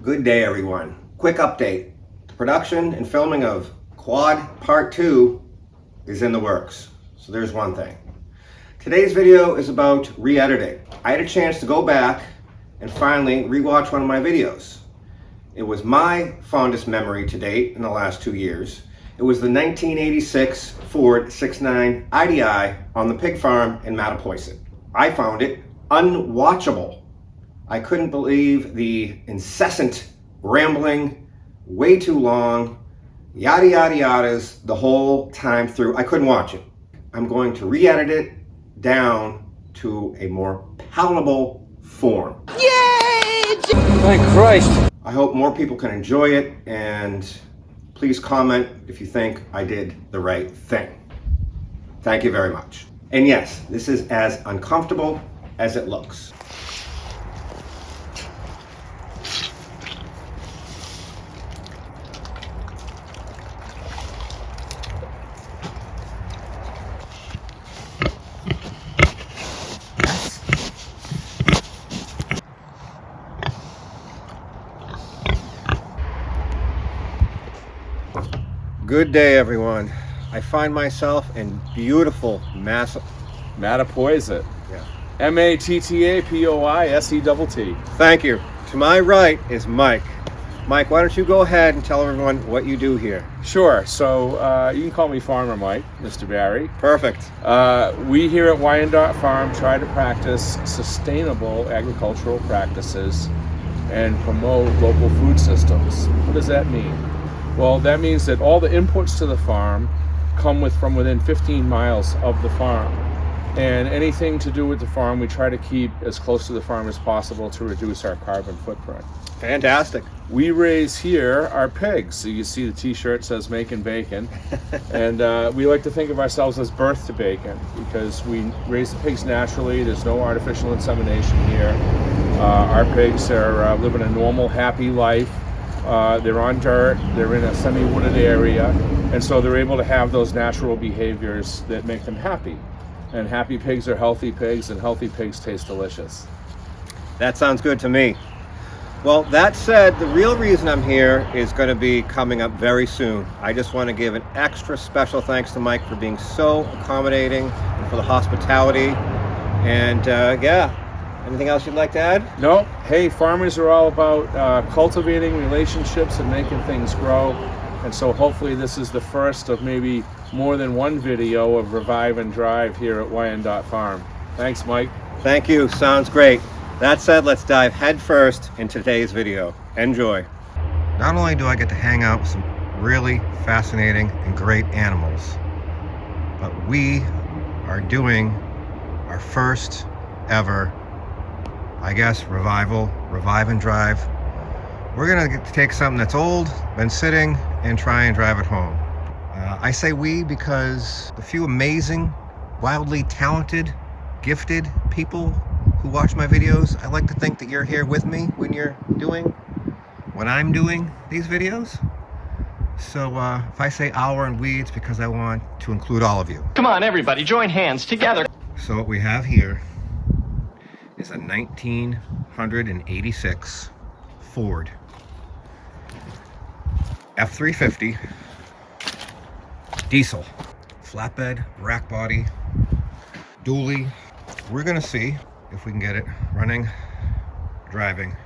Good day, everyone. Quick update. The production and filming of Quad Part 2 is in the works. So there's one thing. Today's video is about re-editing. I had a chance to go back and finally rewatch one of my videos. It was my fondest memory to date in the last 2 years. It was the 1986 Ford 6.9 IDI on the pig farm in Mattapoisett. I found it unwatchable. I couldn't believe the incessant rambling, way too long, yada yada yadas the whole time through. I couldn't watch it. I'm going to re-edit it down to a more palatable form. Yay! Thank Christ! I hope more people can enjoy it, and please comment if you think I did the right thing. Thank you very much. And yes, this is as uncomfortable as it looks. Good day, everyone. I find myself in beautiful Mattapoisett. Yeah. Mattapoisett. Thank you. To my right is Mike. Mike, why don't you go ahead and tell everyone what you do here? Sure. So you can call me Farmer Mike, Mr. Barry. Perfect. We here at Wyandotte Farm try to practice sustainable agricultural practices and promote local food systems. What does that mean? Well, that means that all the inputs to the farm come from within 15 miles of the farm. And anything to do with the farm, we try to keep as close to the farm as possible to reduce our carbon footprint. Fantastic. We raise here our pigs. So you see the t-shirt says Making Bacon. And we like to think of ourselves as birth to bacon because we raise the pigs naturally. There's no artificial insemination here. Our pigs are living a normal, happy life. They're on dirt, they're in a semi-wooded area, and so they're able to have those natural behaviors that make them happy. And happy pigs are healthy pigs, and healthy pigs taste delicious. That sounds good to me. Well, that said, the real reason I'm here is going to be coming up very soon. I just want to give an extra special thanks to Mike for being so accommodating and for the hospitality. And yeah. Anything else you'd like to add? No. Hey, farmers are all about cultivating relationships and making things grow. And so hopefully this is the first of maybe more than one video of Revive and Drive here at Wyandotte Farm. Thanks, Mike. Thank you. Sounds great. That said, let's dive headfirst into today's video. Enjoy. Not only do I get to hang out with some really fascinating and great animals, but we are doing our first ever, I guess, revive and drive. We're gonna get to take something that's old, been sitting, and try and drive it home. I say we because the few amazing, wildly talented, gifted people who watch my videos, I like to think that you're here with me when I'm doing these videos. So if I say our and we, it's because I want to include all of you. Come on, everybody, join hands together. So what we have here is a 1986 Ford F350 diesel, flatbed, rack body, dually. We're gonna see if we can get it running, driving.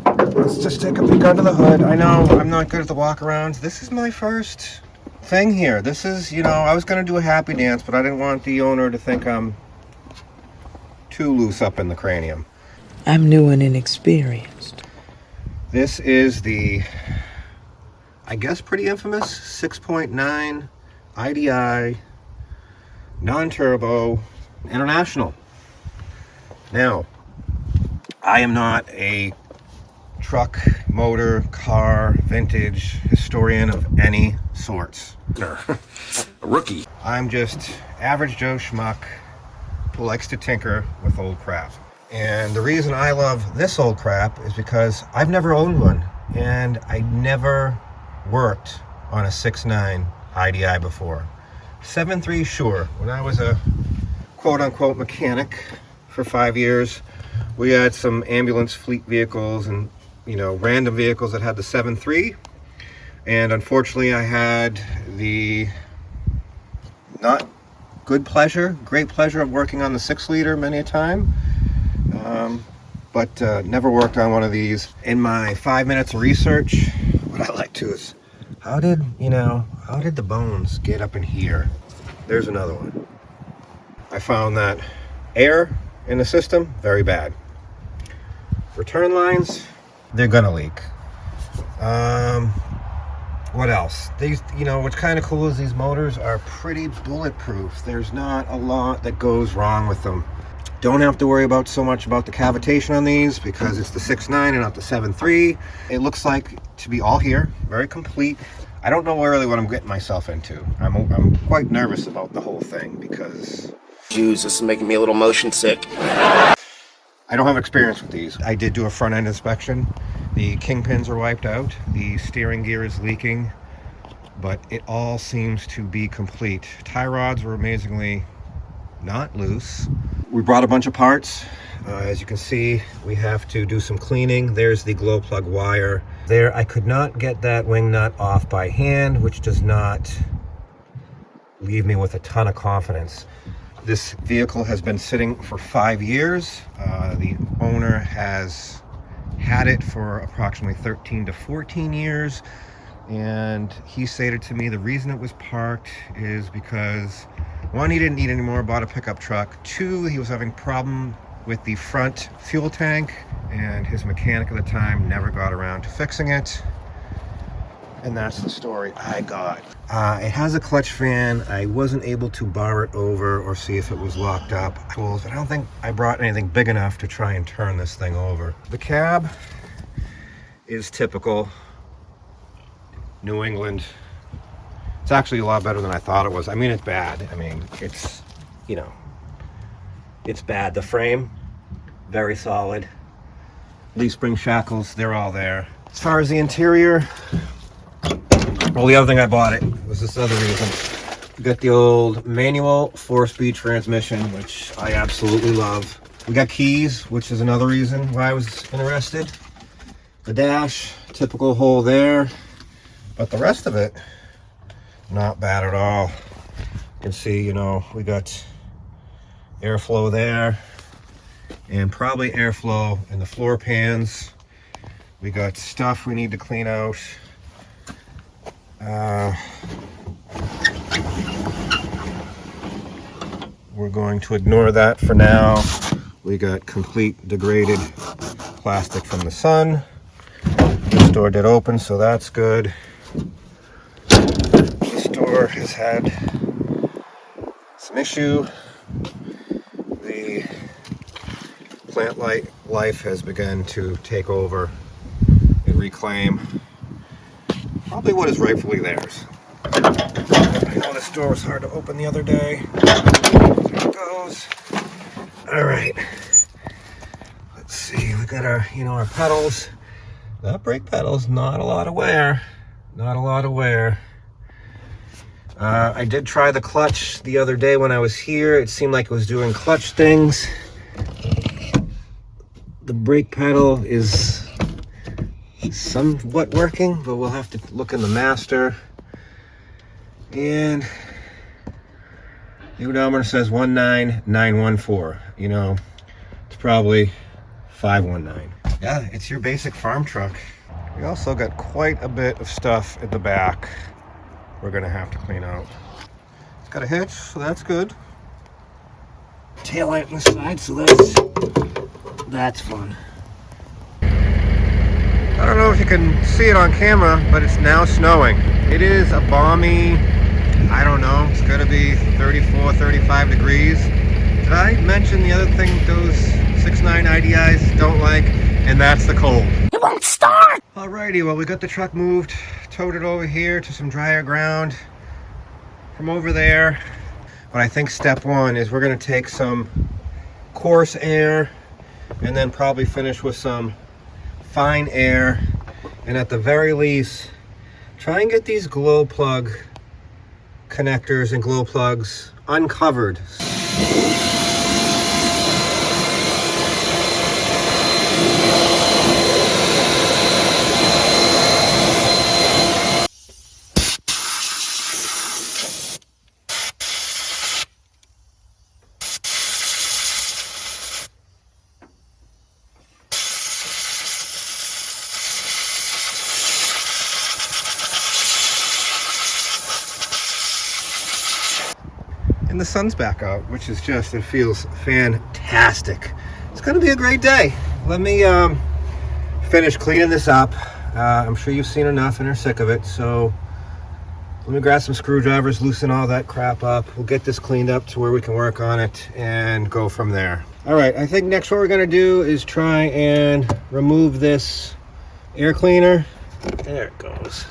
Let's just take a peek under the hood. I know I'm not good at the walk-arounds. This is my first thing here. This is, I was gonna do a happy dance, but I didn't want the owner to think I'm too loose up in the cranium. I'm new and inexperienced. This is the, I guess, pretty infamous 6.9 IDI non-turbo International. Now, I am not a truck, motor, car, vintage historian of any sorts. A rookie. I'm just average Joe schmuck who likes to tinker with old crap. And the reason I love this old crap is because I've never owned one, and I never worked on a 6.9 IDI before. 7.3, sure. When I was a quote-unquote mechanic for 5 years, we had some ambulance fleet vehicles and random vehicles that had the 7.3, and unfortunately I had the not great pleasure of working on the 6-liter many a time, but never worked on one of these. In my 5 minutes of research, what I like to is, how did the bones get up in here? There's another one. I found that air in the system, very bad. Return lines, they're gonna leak. What else? These, what's kind of cool is these motors are pretty bulletproof. There's not a lot that goes wrong with them. Don't have to worry about so much about the cavitation on these because it's the 6.9 and not the 7.3. It looks like to be all here, very complete. I don't know really what I'm getting myself into. I'm quite nervous about the whole thing because... Jeez, this is making me a little motion sick. I don't have experience with these. I did do a front end inspection. The kingpins are wiped out. The steering gear is leaking, but it all seems to be complete. Tie rods were amazingly not loose. We brought a bunch of parts. As you can see, we have to do some cleaning. There's the glow plug wire. There, I could not get that wing nut off by hand, which does not leave me with a ton of confidence. This vehicle has been sitting for 5 years. The owner has had it for approximately 13 to 14 years. And he stated to me the reason it was parked is because, one, he didn't need any more, bought a pickup truck. 2, he was having problem with the front fuel tank, and his mechanic at the time never got around to fixing it. And that's the story I got. It has a clutch fan. I wasn't able to bar it over or see if it was locked up. But I don't think I brought anything big enough to try and turn this thing over. The cab is typical New England. It's actually a lot better than I thought it was. I mean, it's bad. I mean, it's, it's bad. The frame, very solid. Leaf spring shackles, they're all there. As far as the interior, well, the other thing I bought it was this other reason. We got the old manual 4-speed transmission, which I absolutely love. We got keys, which is another reason why I was interested. The dash, typical hole there. But the rest of it, not bad at all. You can see, we got airflow there, and probably airflow in the floor pans. We got stuff we need to clean out. We're going to ignore that for now. We got complete degraded plastic from the sun. This door did open, so that's good. This door has had some issue. The plant life has begun to take over and reclaim probably what is rightfully theirs. I know this door was hard to open the other day. There it goes. All right. Let's see. We got our, our pedals. That brake pedal's not a lot of wear. Not a lot of wear. I did try the clutch the other day when I was here. It seemed like it was doing clutch things. The brake pedal is somewhat working, but we'll have to look in the master. And the odometer says 19914. It's probably 519. Yeah, it's your basic farm truck. We also got quite a bit of stuff at the back we're gonna have to clean out. It's got a hitch, so that's good. Tail light on the side, so that's fun. I don't know if you can see it on camera, but it's now snowing. It is a balmy, I don't know, it's gonna be 34, 35 degrees. Did I mention the other thing those 6.9 IDIs don't like? And that's the cold. It won't start! Alrighty, well, we got the truck moved, towed it over here to some drier ground from over there. But I think step one is we're gonna take some coarse air and then probably finish with some fine air. And at the very least, try and get these glow plug connectors and glow plugs uncovered. the sun's back out, which is just, it feels fantastic. It's gonna be a great day. Let me finish cleaning this up. I'm sure you've seen enough and are sick of it, so let me grab some screwdrivers, loosen all that crap up. We'll get this cleaned up to where we can work on it and go from there. All right, I think next what we're gonna do is try and remove this air cleaner. There it goes.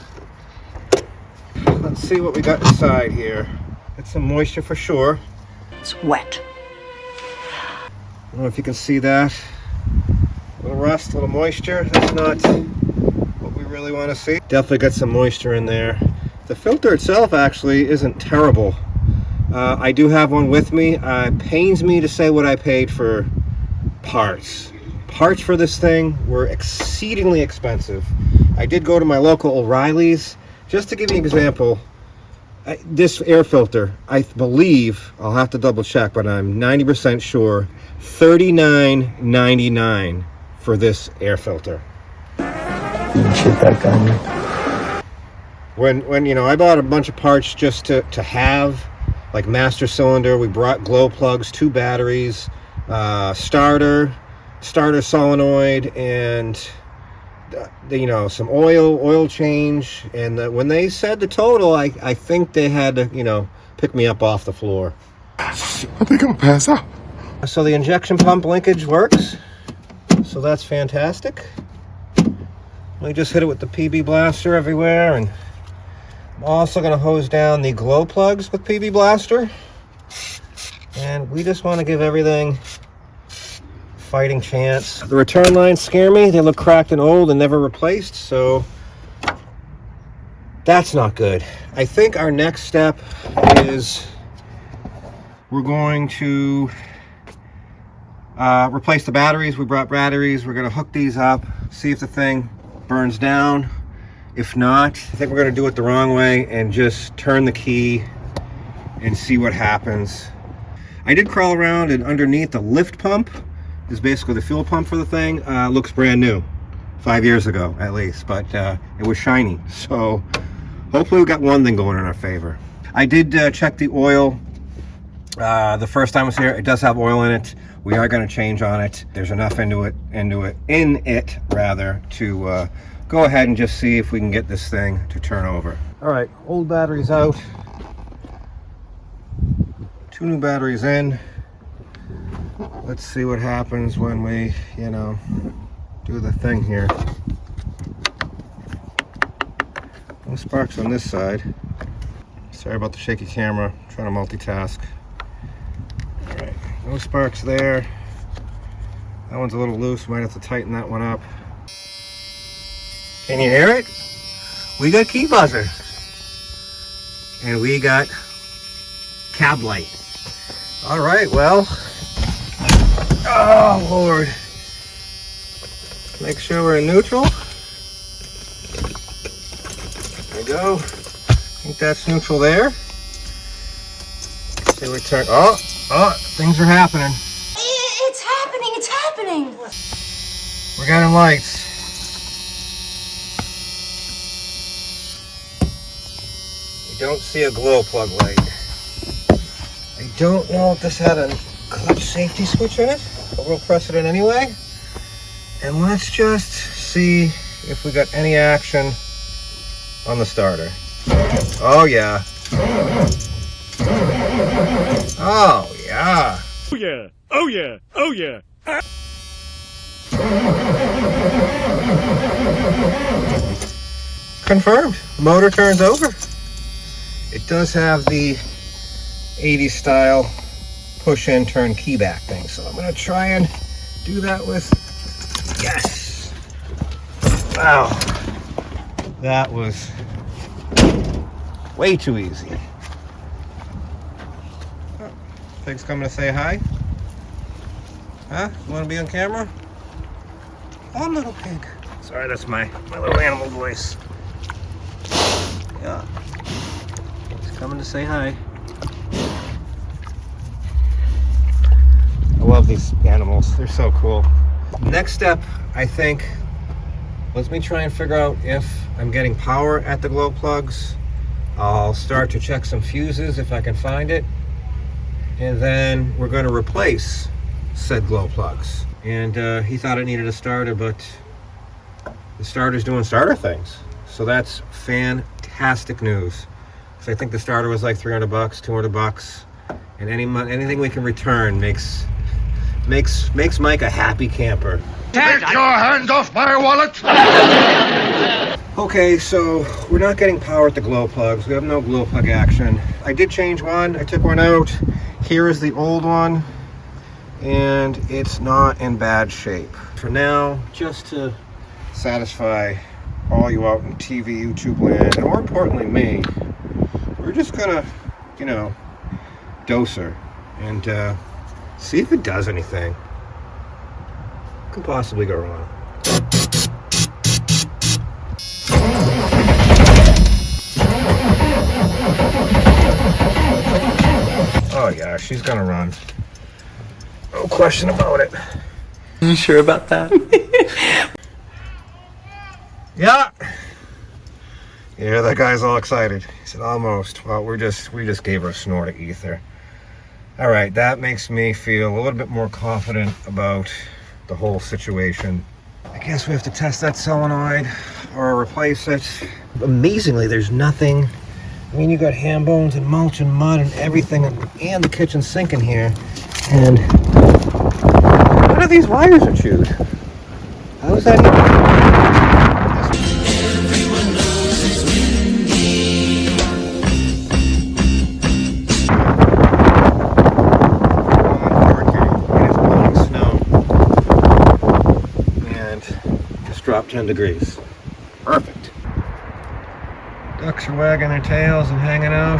Let's see what we got inside here. Got some moisture for sure. It's wet. I don't know if you can see that. A little rust, a little moisture. That's not what we really want to see. Definitely got some moisture in there. The filter itself actually isn't terrible. I do have one with me. It pains me to say what I paid for parts. Parts for this thing were exceedingly expensive. I did go to my local O'Reilly's. Just to give you an example, this air filter, I believe, I'll have to double check, but I'm 90% sure, $39.99 for this air filter. When you know, I bought a bunch of parts just to have, like master cylinder, we brought glow plugs, 2 batteries, starter solenoid, and you know, some oil change. And when they said the total, I think they had to, you know, pick me up off the floor. I think I'm pass out. So the injection pump linkage works, so that's fantastic. We just hit it with the PB Blaster everywhere, and I'm also going to hose down the glow plugs with PB Blaster. And we just want to give everything fighting chance. The return lines scare me. They look cracked and old and never replaced, so that's not good. I think our next step is we're going to replace the batteries. We brought batteries. We're going to hook these up, see if the thing burns down. If not, I think we're going to do it the wrong way and just turn the key and see what happens. I did crawl around, and underneath the lift pump is basically the fuel pump for the thing. Looks brand new, 5 years ago at least, but it was shiny. So hopefully we got one thing going in our favor. I did check the oil the first time I was here. It does have oil in it. We are going to change on it. There's enough in it to go ahead and just see if we can get this thing to turn over. All right, old batteries out. 2 new batteries in. Let's see what happens when we, you know, do the thing here. No sparks on this side. Sorry about the shaky camera. I'm trying to multitask. All right, no sparks there. That one's a little loose. Might have to tighten that one up. Can you hear it? We got key buzzer. And we got cab light. All right, well. Oh, Lord. Make sure we're in neutral. There we go. I think that's neutral there. See, we turn. Oh, things are happening. It's happening, it's happening. We're getting lights. We don't see a glow plug light. I don't know if this had a clutch safety switch in it, but we'll press it in anyway. And let's just see if we got any action on the starter. Oh yeah. Oh yeah. Oh yeah. Oh yeah. Oh yeah. Confirmed. Motor turns over. It does have the 80s style push in turn key back thing, so I'm gonna try and do that with, yes. Wow, that was way too easy. Oh, Pig's coming to say hi. Huh? You want to be on camera? Oh, little pig. Sorry, that's my little animal voice. Yeah. He's coming to say hi. I love these animals. They're so cool. Next step, I think, let me try and figure out if I'm getting power at the glow plugs. I'll start to check some fuses if I can find it. And then we'll see what happens. All right, let's see what we got. All right, and then we're going to replace said glow plugs. And he thought it needed a starter, but the starter's doing starter things. So that's fantastic news. So I think the starter was like $300, $200, and anything we can return makes Mike a happy camper. Take your hands off my wallet! Okay, so we're not getting power at the glow plugs. We have no glow plug action. I did change one. I took one out. Here is the old one, and it's not in bad shape. For now, just to satisfy all you out in TV, YouTube land, and more importantly me, we're just gonna, you know, dose her and see if it does anything. What could possibly go wrong? Oh yeah, she's gonna run. No question about it. You sure about that? Yeah. Yeah, that guy's all excited. He said almost. Well, we just gave her a snort of ether. All right, that makes me feel a little bit more confident about the whole situation. I guess we have to test that solenoid or replace it. Amazingly, there's nothing. I mean, you got ham bones and mulch and mud and everything, and the kitchen sink in here. And none of these wires are chewed. How is that drop 10 degrees. Perfect. Ducks are wagging their tails and hanging out.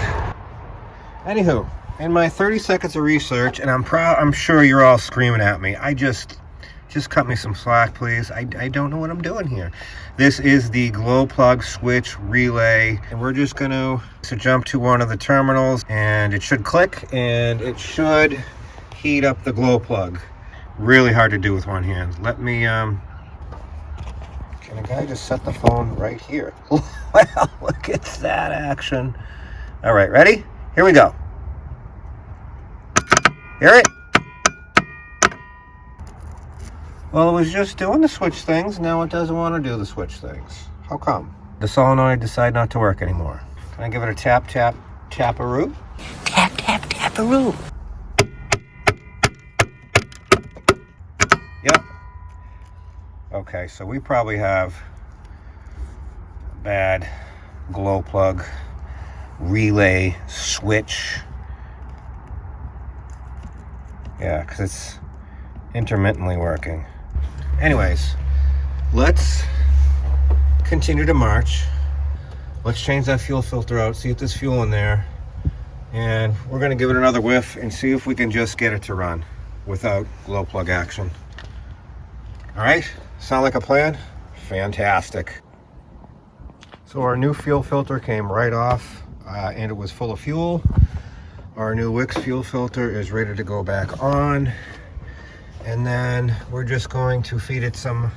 Anywho, in my 30 seconds of research, and I'm sure you're all screaming at me. Just cut me some slack, please. I don't know what I'm doing here. This is the glow plug switch relay, and we're just gonna jump to one of the terminals, and it should click, and it should heat up the glow plug. Really hard to do with one hand. Let me Can a guy just set the phone right here? Well, look at that action. All right, ready? Here we go. Hear it? Well, it was just doing the switch things. Now it doesn't want to do the switch things. How come? The solenoid decided not to work anymore. Can I give it a tap, tap, tap-a-roo? Tap, tap, tap-a-roo. Yep. Okay, so we probably have a bad glow plug relay switch. Yeah, because it's intermittently working. Anyways, let's continue to march. Let's change that fuel filter out, see if there's fuel in there, and we're going to give it another whiff and see if we can just get it to run without glow plug action. All right, sound like a plan? Fantastic. So our new fuel filter came right off, and it was full of fuel. Our new Wix fuel filter is ready to go back on, and then we're just going to feed it some,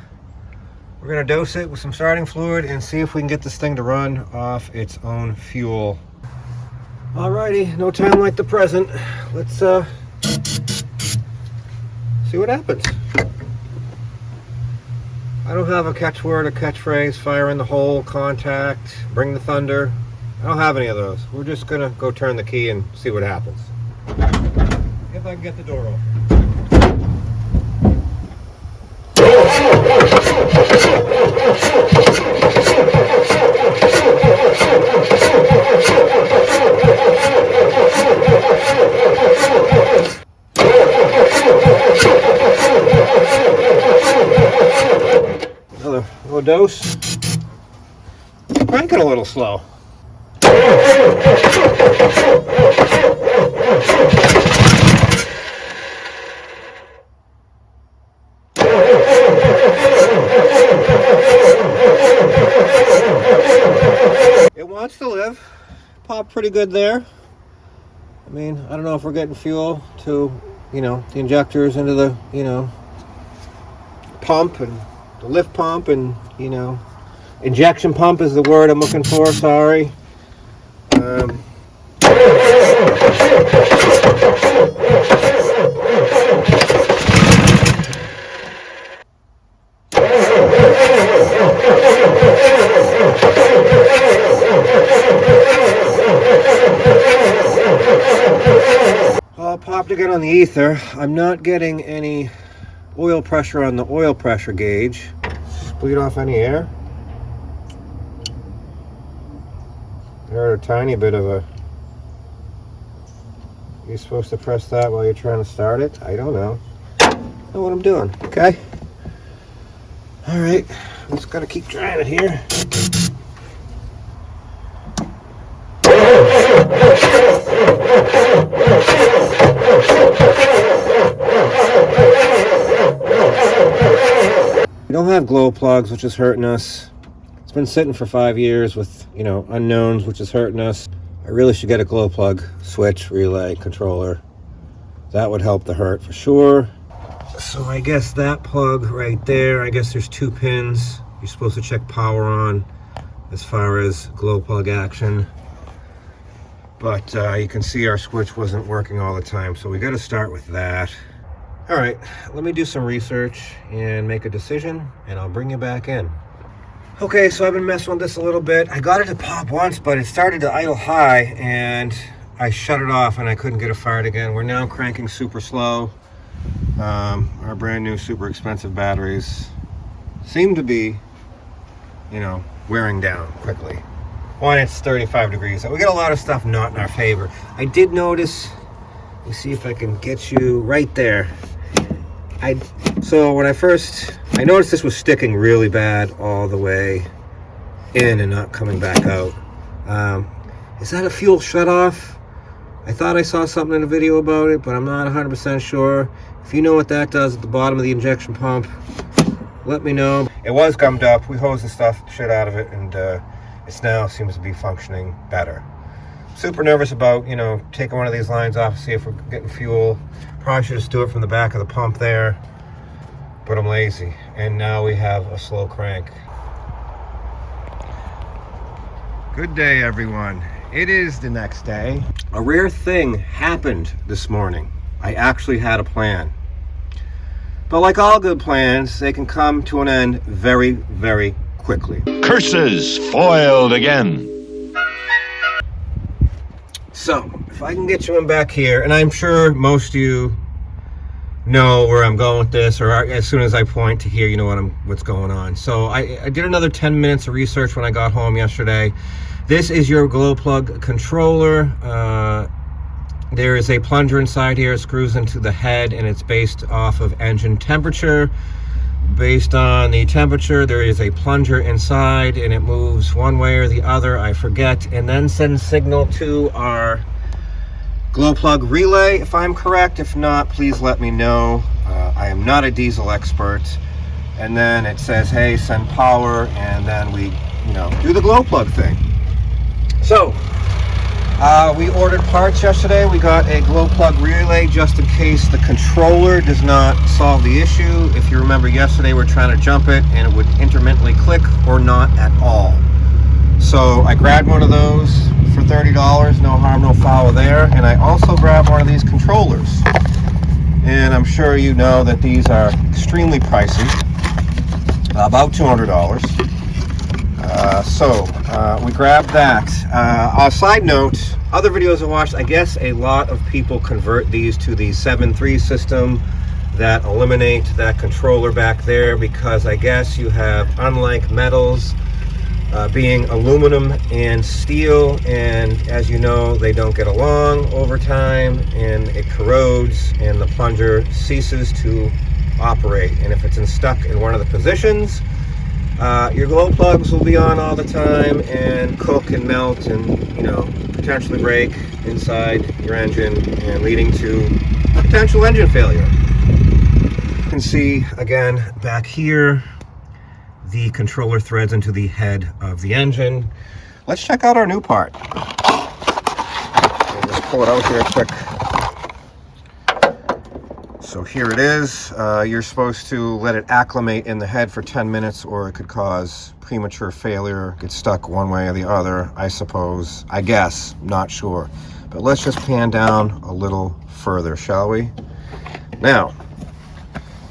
we're going to dose it with some starting fluid and see if we can get this thing to run off its own fuel. Alrighty, no time like the present. Let's see what happens. I don't have a catchword, a catchphrase, fire in the hole, contact, bring the thunder. I don't have any of those. We're just gonna go turn the key and see what happens. If I can get the door open. Another little dose. Cranking a little slow. It wants to live. Popped pretty good there. I mean, I don't know if we're getting fuel to, the injectors into the, pump and the lift pump and, injection pump is the word I'm looking for, sorry. again on the ether. I'm not getting any oil pressure on the oil pressure gauge. Bleed off any air. I heard a tiny bit of a... You're supposed to press that while you're trying to start it? I don't know. I know what I'm doing, okay? Alright, I'm just gonna keep trying it here. We don't have glow plugs, which is hurting us. It's been sitting for 5 years with, unknowns, which is hurting us. I really should get a glow plug switch, relay, controller. That would help the hurt for sure. So I guess that plug right there, I guess there's 2 pins. You're supposed to check power on as far as glow plug action. But you can see our switch wasn't working all the time, so we got to start with that. All right, let me do some research and make a decision, and I'll bring you back in. Okay, so I've been messing with this a little bit. I got it to pop once, but it started to idle high, and I shut it off, and I couldn't get it fired again. We're now cranking super slow. Our brand new super expensive batteries seem to be, wearing down quickly. One, it's 35 degrees. So we got a lot of stuff not in our favor. I did notice, let me see if I can get you right there. So when I noticed this was sticking really bad all the way in and not coming back out. Is that a fuel shutoff? I thought I saw something in a video about it, but I'm not 100% sure. If you know what that does at the bottom of the injection pump, let me know. It was gummed up. We hosed the shit out of it, and it now seems to be functioning better. Super nervous about, taking one of these lines off, see if we're getting fuel. Probably should just do it from the back of the pump there, but I'm lazy. And now we have a slow crank. Good day, everyone. It is the next day. A rare thing happened this morning. I actually had a plan. But like all good plans, they can come to an end very, very quickly. Curses foiled again. So, if I can get you in back here, and I'm sure most of you know where I'm going with this, or as soon as I point to here, you know what's going on. So I did another 10 minutes of research when I got home yesterday. This is your glow plug controller. There is a plunger inside here. It screws into the head, and it's based off of engine temperature. Based on the temperature, there is a plunger inside, and it moves one way or the other, I forget, and then sends signal to our glow plug relay, if I'm correct. If not, please let me know. I am not a diesel expert. And then it says, hey, send power, and then we, do the glow plug thing. So, we ordered parts yesterday. We got a glow plug relay just in case the controller does not solve the issue. If you remember yesterday, we were trying to jump it and it would intermittently click or not at all. So I grabbed one of those for $30, no harm, no foul there. And I also grabbed one of these controllers. And I'm sure you know that these are extremely pricey, about $200. We grabbed that. On a side note, other videos I watched, I guess a lot of people convert these to the 7.3 system that eliminate that controller back there, because I guess you have, unlike metals, being aluminum and steel, and as you know, they don't get along over time, and it corrodes and the plunger ceases to operate. And if it's stuck in one of the positions, your glow plugs will be on all the time and cook and melt and, potentially break inside your engine and leading to potential engine failure. You can see, again, back here, the controller threads into the head of the engine. Let's check out our new part. I'll just pull it out here quick. So here it is. You're supposed to let it acclimate in the head for 10 minutes or it could cause premature failure, get stuck one way or the other, I suppose. I guess, not sure. But let's just pan down a little further, shall we? Now,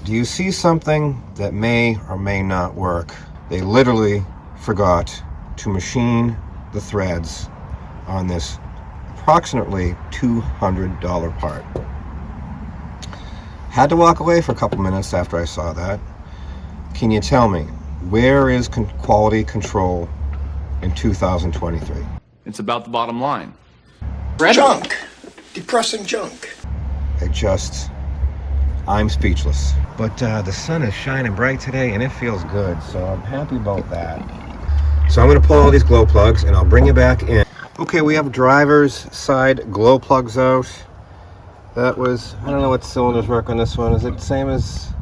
do you see something that may or may not work? They literally forgot to machine the threads on this approximately $200 part. Had to walk away for a couple minutes after I saw that. Can you tell me, where is quality control in 2023? It's about the bottom line. Junk. Depressing junk. I'm speechless. But the sun is shining bright today and it feels good, so I'm happy about that. So I'm going to pull all these glow plugs and I'll bring you back in. Okay, we have driver's side glow plugs out. That was, I don't know what cylinders work on this one. Is it the same as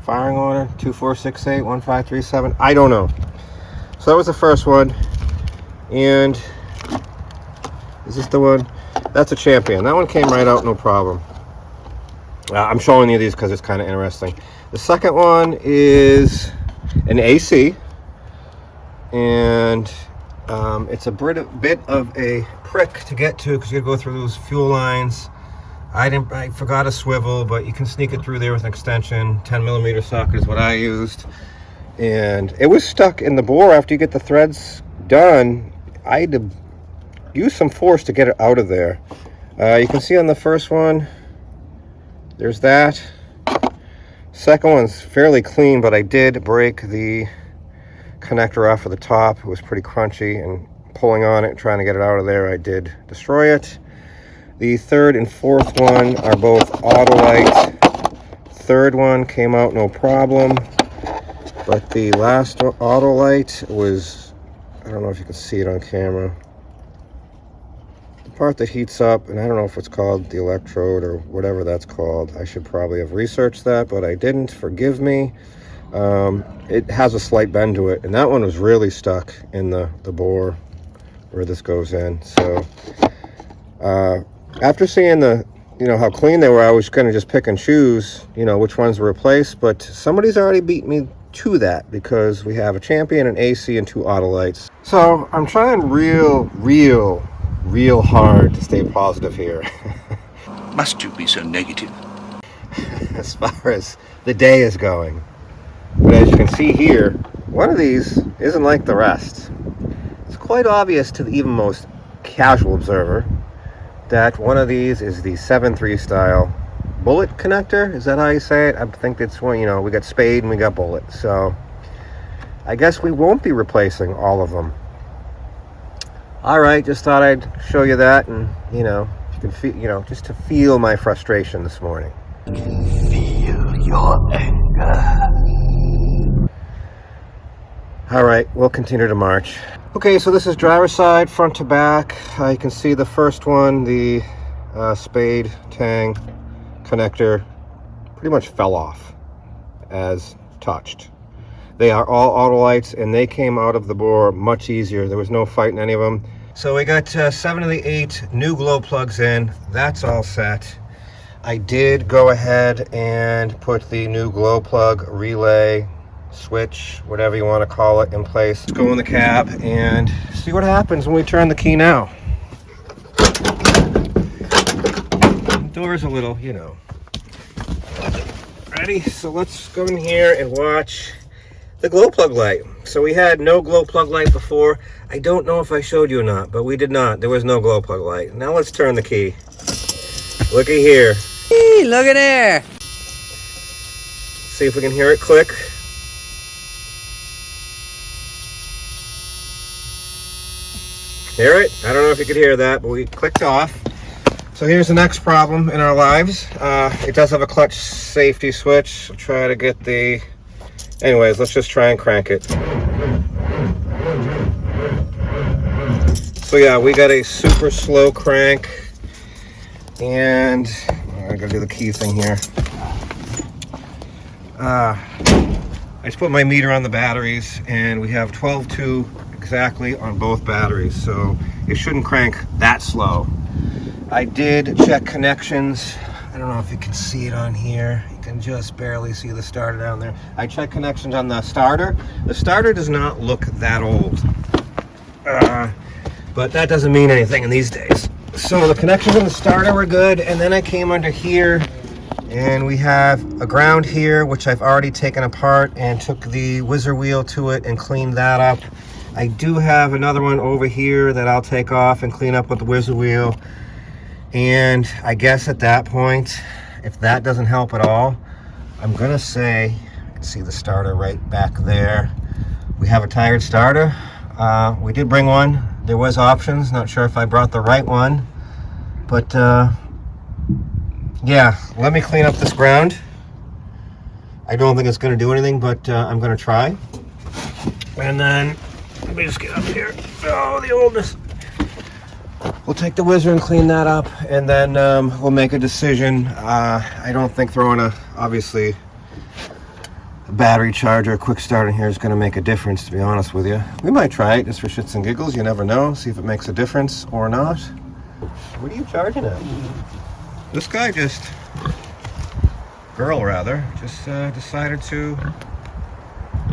firing order? 2468, 1537? I don't know. So that was the first one. And is this the one? That's a Champion. That one came right out, no problem. I'm showing you these because it's kind of interesting. The second one is an AC. And it's a bit of a prick to get to because you gotta go through those fuel lines. I forgot a swivel, but you can sneak it through there with an extension. 10mm socket is what I used. And it was stuck in the bore after you get the threads done. I had to use some force to get it out of there. You can see on the first one, there's that. Second one's fairly clean, but I did break the connector off of the top. It was pretty crunchy, and pulling on it, trying to get it out of there, I did destroy it. The third and fourth one are both Autolite. Third one came out no problem, but the last Autolite was, I don't know if you can see it on camera, the part that heats up, and I don't know if it's called the electrode or whatever that's called. I should probably have researched that, but I didn't. Forgive me. It has a slight bend to it, and that one was really stuck in the bore where this goes in. So after seeing how clean they were, I was going to just pick and choose, which ones to replace, but somebody's already beat me to that because we have a Champion, an AC, and 2 Autolites. So I'm trying real hard to stay positive here. Must you be so negative? As far as the day is going. But as you can see here, one of these isn't like the rest. It's quite obvious to the even most casual observer that one of these is the 7.3 style bullet connector. Is that how you say it? I think it's one, we got spade and we got bullet. So I guess we won't be replacing all of them. All right, just thought I'd show you that, and you can feel, just to feel my frustration this morning. Feel your anger. All right, we'll continue to march. Okay, so this is driver's side, front to back. You can see the first one, the spade tang connector, pretty much fell off as touched. They are all Autolites, and they came out of the bore much easier. There was no fighting any of them. So we got 7 of the 8 new glow plugs in. That's all set. I did go ahead and put the new glow plug relay switch, whatever you want to call it, in place. Let's go in the cab and see what happens when we turn the key now. The door's a little, Ready? So let's go in here and watch the glow plug light. So we had no glow plug light before. I don't know if I showed you or not, but we did not. There was no glow plug light. Now let's turn the key. Looky here. Hey, look at there. See if we can hear it click. Hear it? I don't know if you could hear that, but we clicked off. So here's the next problem in our lives. It does have a clutch safety switch. I'll try to get the... Anyways, let's just try and crank it. So yeah, we got a super slow crank. And I gotta do the key thing here. I just put my meter on the batteries, and we have 12.2 exactly on both batteries, so it shouldn't crank that slow. I did check connections. I don't know if you can see it on here. You can just barely see the starter down there. I checked connections on the starter. The starter does not look that old, but that doesn't mean anything in these days. So the connections on the starter were good, and then I came under here, and we have a ground here, which I've already taken apart and took the whizzer wheel to it and cleaned that up. I do have another one over here that I'll take off and clean up with the whizzer wheel. And I guess at that point, if that doesn't help at all, I'm gonna say, you can see the starter right back there. We have a tired starter. We did bring one. There was options. Not sure if I brought the right one, but yeah, let me clean up this ground. I don't think it's gonna do anything, but I'm gonna try. And then, let me just get up here. Oh, the oldest. We'll take the whizzer and clean that up, and then we'll make a decision. I don't think throwing obviously, a battery charger, a quick start in here is going to make a difference, to be honest with you. We might try it just for shits and giggles. You never know. See if it makes a difference or not. What are you charging at? This guy girl rather, just decided to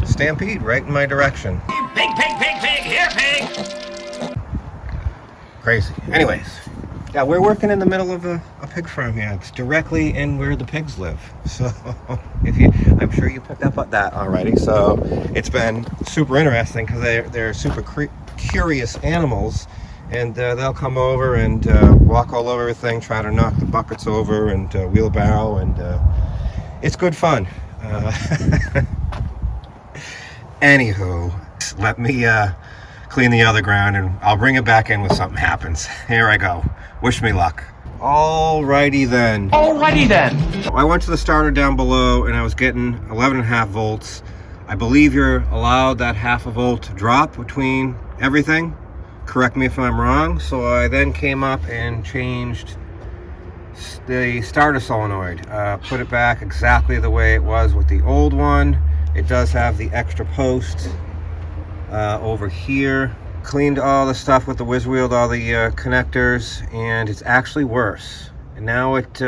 stampede right in my direction. Pig, pig, pig, pig, here, pig! Crazy. Anyways, yeah, we're working in the middle of a pig farm here. It's directly in where the pigs live. So, I'm sure you picked up on that already. So, it's been super interesting because they're super curious animals, and they'll come over and walk all over everything, try to knock the buckets over and wheelbarrow, and it's good fun. Anywho, let me clean the other ground, and I'll bring it back in when something happens. Here I go. Wish me luck. Alrighty then. I went to the starter down below, and I was getting 11.5 volts. I believe you're allowed that half a volt drop between everything. Correct me if I'm wrong. So I then came up and changed the starter solenoid. Put it back exactly the way it was with the old one. It does have the extra post over here. Cleaned all the stuff with the whiz wheeled all the connectors, and it's actually worse. And now it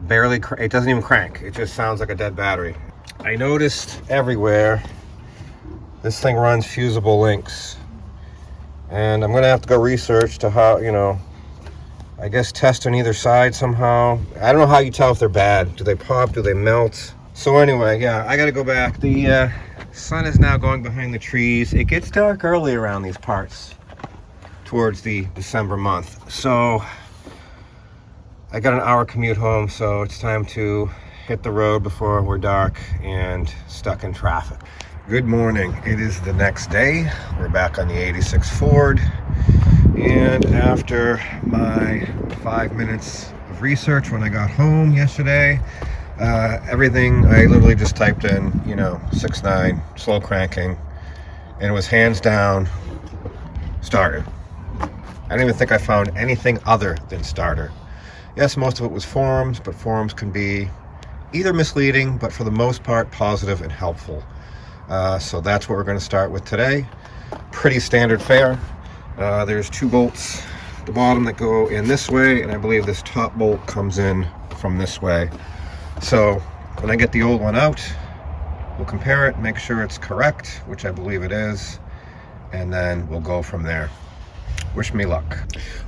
barely, it doesn't even crank. It just sounds like a dead battery. I noticed everywhere this thing runs fusible links, and I'm gonna have to go research to how, I guess test on either side somehow. I don't know how you tell if they're bad. Do they pop? Do they melt? So anyway, yeah, I gotta go back. The sun is now going behind the trees. It gets dark early around these parts towards the December month. So I got an hour commute home, so it's time to hit the road before we're dark and stuck in traffic. Good morning. It is the next day. We're back on the 86 Ford. And after my 5 minutes of research when I got home yesterday, everything, I literally just typed in, 6.9, slow cranking, and it was hands down starter. I don't even think I found anything other than starter. Yes, most of it was forums, but forums can be either misleading, but for the most part, positive and helpful. So that's what we're going to start with today. Pretty standard fare. There's 2 bolts at the bottom that go in this way, and I believe this top bolt comes in from this way. So when I get the old one out, we'll compare it, make sure it's correct, which I believe it is, and then we'll go from there. Wish me luck.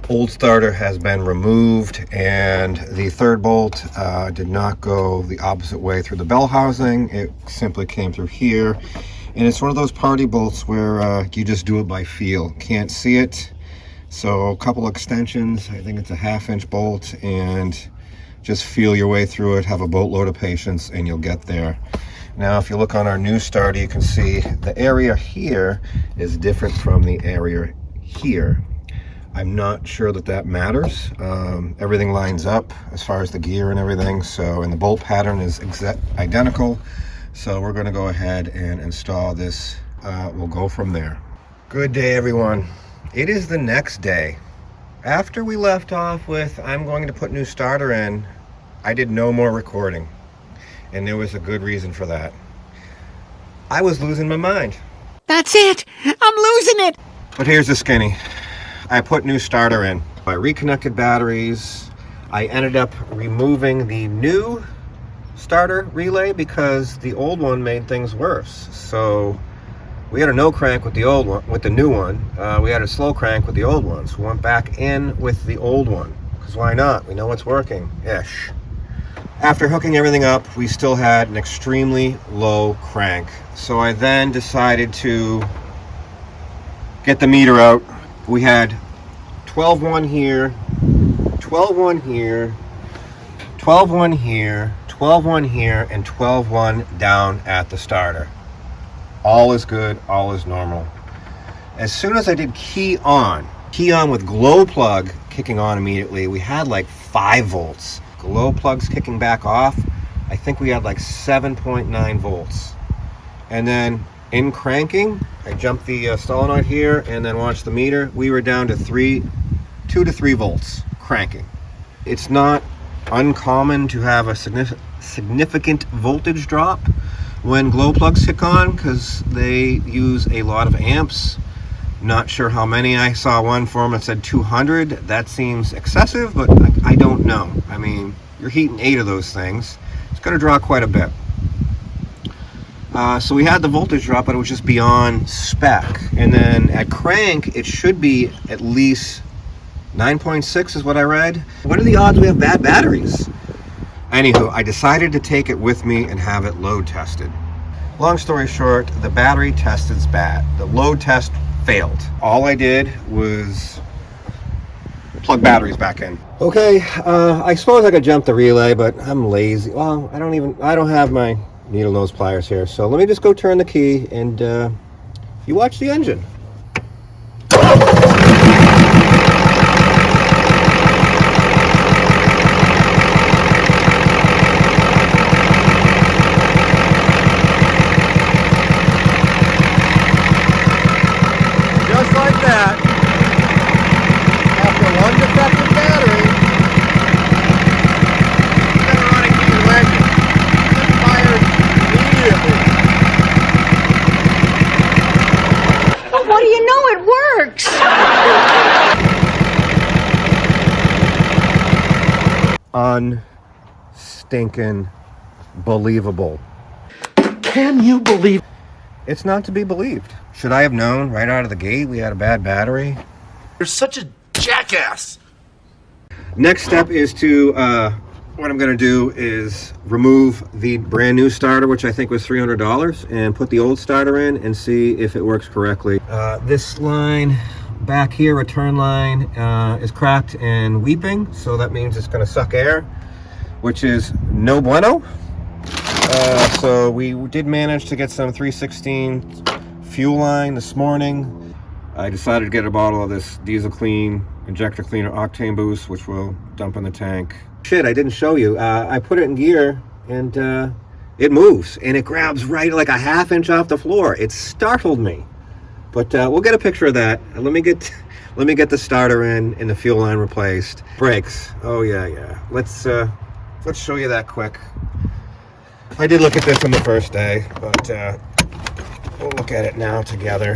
Old starter has been removed, and the 3rd bolt did not go the opposite way through the bell housing. It simply came through here, and it's one of those party bolts where you just do it by feel. Can't see it. So a couple extensions. I think it's a 1/2-inch bolt, and just feel your way through it, have a boatload of patience, and you'll get there. Now, if you look on our new starter, you can see the area here is different from the area here. I'm not sure that matters. Everything lines up as far as the gear and everything, so, and the bolt pattern is identical. So we're gonna go ahead and install this. We'll go from there. Good day, everyone. It is the next day. After we left off with, I'm going to put new starter in, I did no more recording. And there was a good reason for that. I was losing my mind. That's it! I'm losing it! But here's the skinny. I put new starter in. I reconnected batteries. I ended up removing the new starter relay because the old one made things worse. So we had a no crank with the old one, with the new one. We had a slow crank with the old one. So we went back in with the old one. Because why not? We know it's working-ish. After hooking everything up, we still had an extremely low crank. So I then decided to get the meter out. We had 12.1 here, 12.1 here, 12.1 here, 12-1 here and 12-1 down at the starter. All is good, all is normal. As soon as I did key on with glow plug kicking on immediately, we had like 5 volts. Glow plugs kicking back off, I think we had like 7.9 volts. And then in cranking, I jumped the solenoid here and then watched the meter. We were down to 2 to 3 volts cranking. It's not uncommon to have a significant voltage drop when glow plugs kick on because they use a lot of amps. Not sure how many. I saw one form that said 200. That seems excessive, but I don't know. I mean, you're heating 8 of those things. It's going to draw quite a bit. So we had the voltage drop, but it was just beyond spec. And then at crank, it should be at least 9.6 is what I read. What are the odds we have bad batteries? Anywho, I decided to take it with me and have it load tested. Long story short, the battery test is bad. The load test failed. All I did was plug batteries back in. Okay, I suppose I could jump the relay, but I'm lazy. Well, I don't have my needle nose pliers here, so let me just go turn the key and you watch the engine. Just like that, after one defective battery, you're gonna run a key engine. It fires immediately. Well, what do you know? It works. Unstinking believable. Can you believe? It's not to be believed. Should I have known right out of the gate we had a bad battery? You're such a jackass. Next step is to, what I'm going to do is remove the brand new starter, which I think was $300, and put the old starter in and see if it works correctly. This line back here, return line, is cracked and weeping, so that means it's going to suck air, which is no bueno. So we did manage to get some 316 fuel line this morning. I decided to get a bottle of this diesel clean injector cleaner octane boost, which we'll dump in the tank. Shit, I didn't show you. I put it in gear and it moves and it grabs right like a ½ inch off the floor. It startled me, but we'll get a picture of that. Let me get the starter in and the fuel line replaced. Brakes. Oh yeah. Let's show you that quick. I did look at this on the first day, but we'll look at it now together.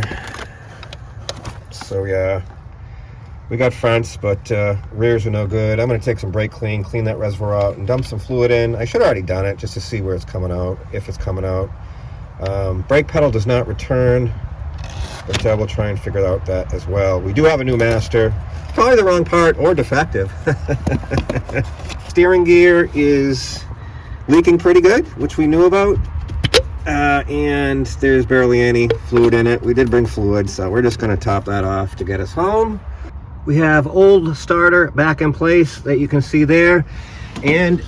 So yeah, we got fronts, but rears are no good. I'm going to take some brake clean that reservoir out, and dump some fluid in. I should have already done it just to see where it's coming out, if it's coming out. Brake pedal does not return, but we'll try and figure out that as well. We do have a new master. Probably the wrong part or defective. Steering gear is leaking pretty good, which we knew about, and there's barely any fluid in it. We did bring fluid, so we're just going to top that off to get us home. We have old starter back in place that you can see there, and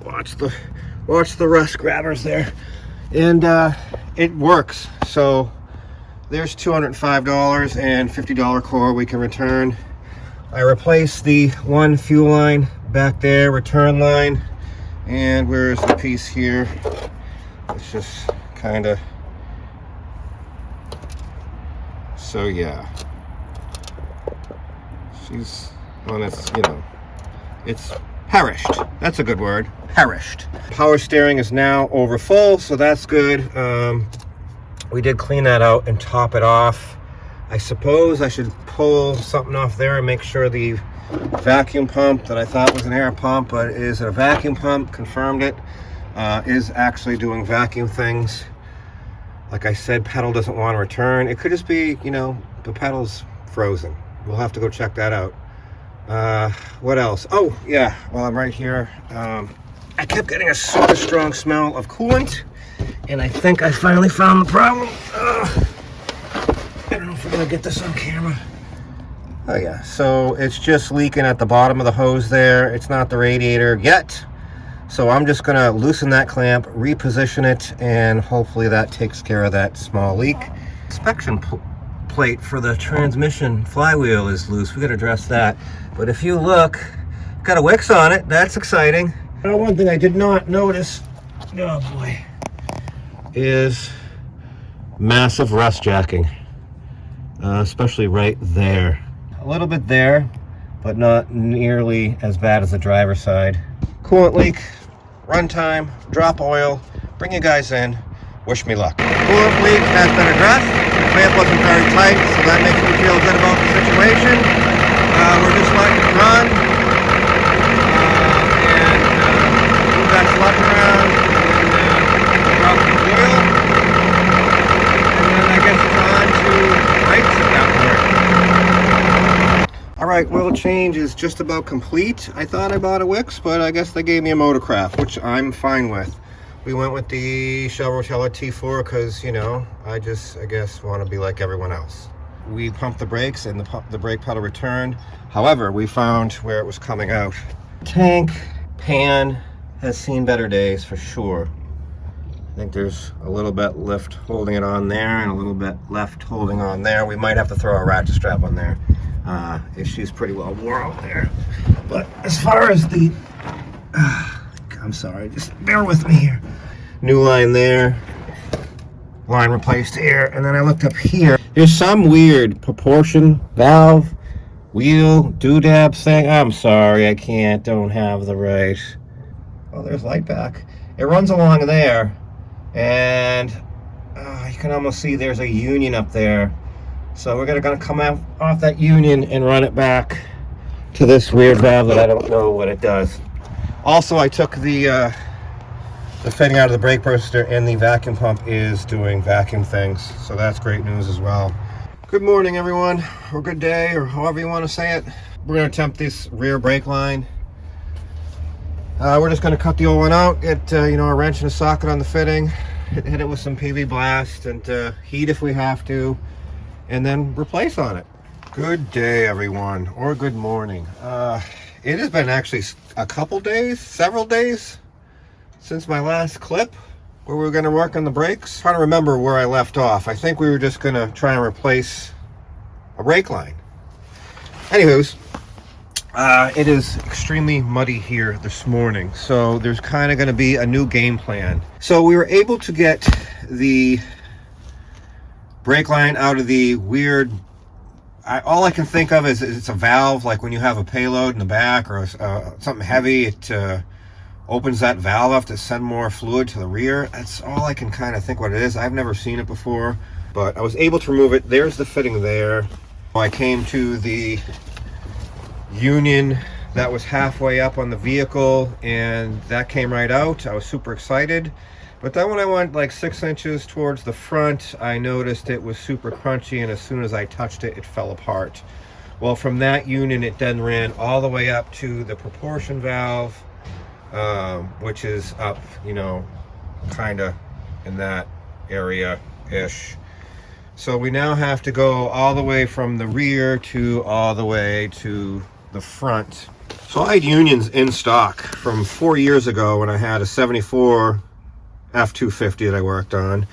watch the rust grabbers there, and it works. So there's $205 and $50 core we can return. I replaced the one fuel line back there, return line. And where's the piece here? It's just kind of, so yeah. She's, well, that's, you know, it's perished. That's a good word, perished. Power steering is over over full, so that's good. We did clean that out and top it off. I suppose I should pull something off there and make sure the vacuum pump that I thought was an air pump, but is a vacuum pump, confirmed it, is actually doing vacuum things. Like I said, pedal doesn't want to return. It could just be, you know, the pedal's frozen. We'll have to go check that out. What else? Oh yeah, while I'm right here, I kept getting a super strong smell of coolant, and I think I finally found the problem. I don't know if we're gonna get this on camera. Oh yeah, so it's just leaking at the bottom of the hose there. It's not the radiator yet, So I'm just gonna loosen that clamp, reposition it, and hopefully that takes care of that small leak. Inspection plate for the transmission flywheel is loose. We gotta address that. But if you look, got a Wix on it. That's exciting. One thing I did not notice, oh boy, is massive rust jacking, especially right there. A little bit there, but not nearly as bad as the driver's side. Coolant leak, runtime, drop oil, bring you guys in, wish me luck. Coolant leak has been addressed. The clamp wasn't very tight, so that makes me feel good about the situation. We're just letting it run, and move that sludge around, and drop the oil, and then I guess it's on to brakes at that point. Alright, oil change is just about complete. I thought I bought a Wix, but I guess they gave me a Motorcraft, which I'm fine with. We went with the Chevrolet T4 because, you know, I guess want to be like everyone else. We pumped the brakes and the brake pedal returned. However, we found where it was coming out. Tank pan has seen better days for sure. I think there's a little bit left holding it on there and a little bit left holding on there. We might have to throw a ratchet strap on there. She's pretty well wore out there. But as far as the, I'm sorry, just bear with me here. New line there, line replaced here, and then I looked up here. There's some weird proportion valve, wheel, doodad thing. I'm sorry, I don't have the right. Oh, there's light back. It runs along there, and you can almost see there's a union up there. So we're gonna come off that union and run it back to this weird valve that I don't know what it does. Also, I took the fitting out of the brake booster, and the vacuum pump is doing vacuum things. So that's great news as well. Good morning, everyone, or good day, or however you want to say it. We're gonna attempt this rear brake line. We're just gonna cut the old one out, get a wrench and a socket on the fitting, hit it with some PV blast, and heat if we have to, and then replace on it. Good day, everyone, or good morning. It has been actually a couple days, several days since my last clip where we were going to work on the brakes. I'm trying to remember where I left off. I think we were just going to try and replace a brake line. Anywho's, it is extremely muddy here this morning, so there's kind of going to be a new game plan. So we were able to get the brake line out of the weird, all I can think of is it's a valve, like when you have a payload in the back or something heavy, it opens that valve up to send more fluid to the rear. That's all I can kind of think what it is. I've never seen it before, but I was able to remove it. There's the fitting there. I came to the union that was halfway up on the vehicle, and that came right out. I was super excited. But then when I went like 6 inches towards the front, I noticed it was super crunchy, and as soon as I touched it, it fell apart. Well, from that union, it then ran all the way up to the proportion valve, which is up, kind of in that area-ish. So we now have to go all the way from the rear to all the way to the front. So I had unions in stock from 4 years ago when I had a 74 F350 that I worked on,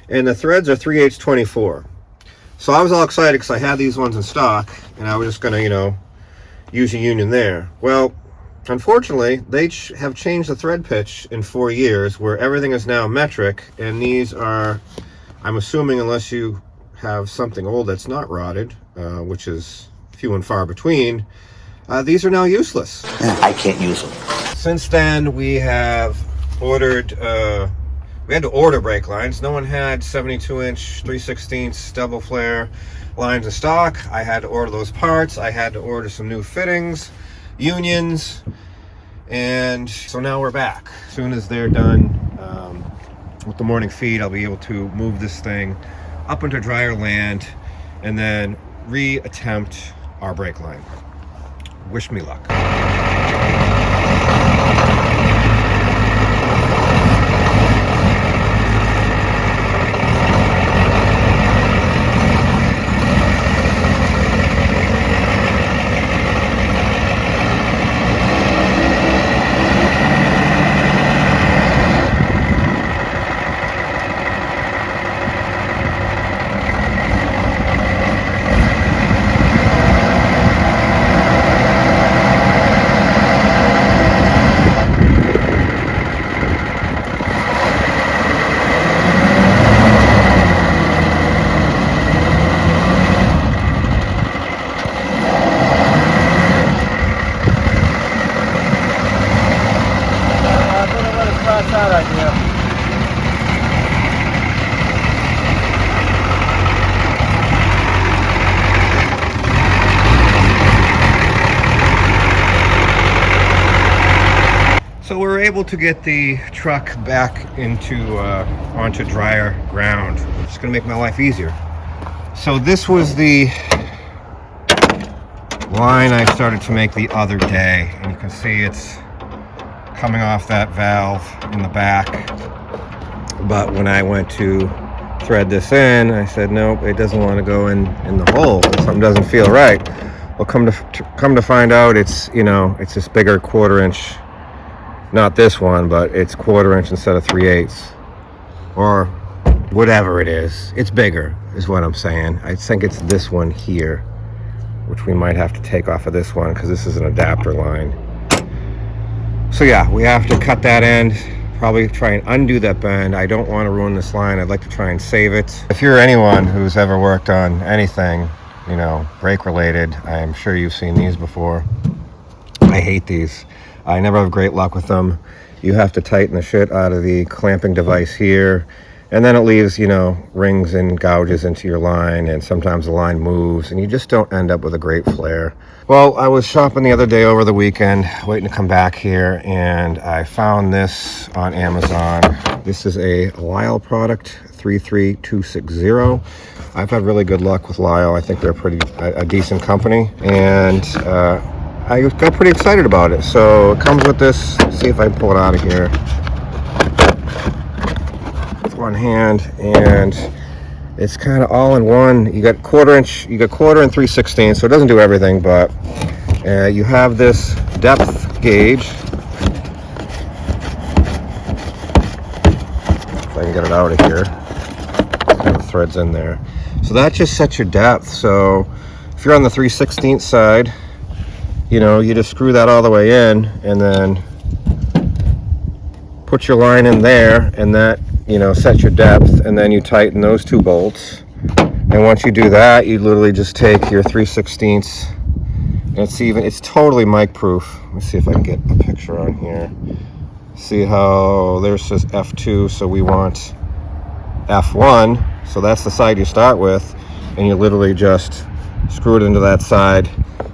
and the threads are 3/8 24. So I was all excited because I had these ones in stock, and I was just going to, use a union there. Well, unfortunately, they have changed the thread pitch in 4 years, where everything is now metric, and these are, I'm assuming, unless you have something old that's not rotted, which is few and far between, these are now useless. I can't use them. Since then, we have ordered, we had to order brake lines. No one had 72-inch 3/16 double flare lines in stock. I had to order those parts. I had to order some new fittings, unions, and so now we're back. As soon as they're done with the morning feed, I'll be able to move this thing up into drier land and then re-attempt our brake line. Wish me luck. able to get the truck back into onto drier ground. It's gonna make my life easier. So this was the line I started to make the other day, and you can see it's coming off that valve in the back. But when I went to thread this in, I said nope, it doesn't want to go in the hole. Something doesn't feel right. Well, come to find out, it's, you know, it's this bigger 1/4 inch. Not this one, but it's 1/4 inch instead of 3/8, or whatever it is. It's bigger, is what I'm saying. I think it's this one here, which we might have to take off of this one because this is an adapter line. So yeah, we have to cut that end, probably try and undo that bend. I don't want to ruin this line. I'd like to try and save it. If you're anyone who's ever worked on anything, you know, brake related, I'm sure you've seen these before. I hate these. I never have great luck with them. You have to tighten the shit out of the clamping device here, and then it leaves, you know, rings and gouges into your line, and sometimes the line moves, and you just don't end up with a great flare. Well, I was shopping the other day over the weekend, waiting to come back here, and I found this on Amazon. This is a Lyle product, 33260. I've had really good luck with Lyle. I think they're a decent company, and I got pretty excited about it. So it comes with this. Let's see if I can pull it out of here with one hand, and it's kind of all in one. You got 1/4 inch, you got 1/4 and 3/16, so it doesn't do everything, but you have this depth gauge. If I can get it out of here, the thread's in there. So that just sets your depth. So if you're on the 3/16 side, you know, you just screw that all the way in, and then put your line in there, and that, you know, sets your depth, and then you tighten those 2 bolts. And once you do that, you literally just take your 3/16, and it's totally mic proof. Let me see if I can get a picture on here. See how there says F2, so we want F1, so that's the side you start with, and you literally just screw it into that side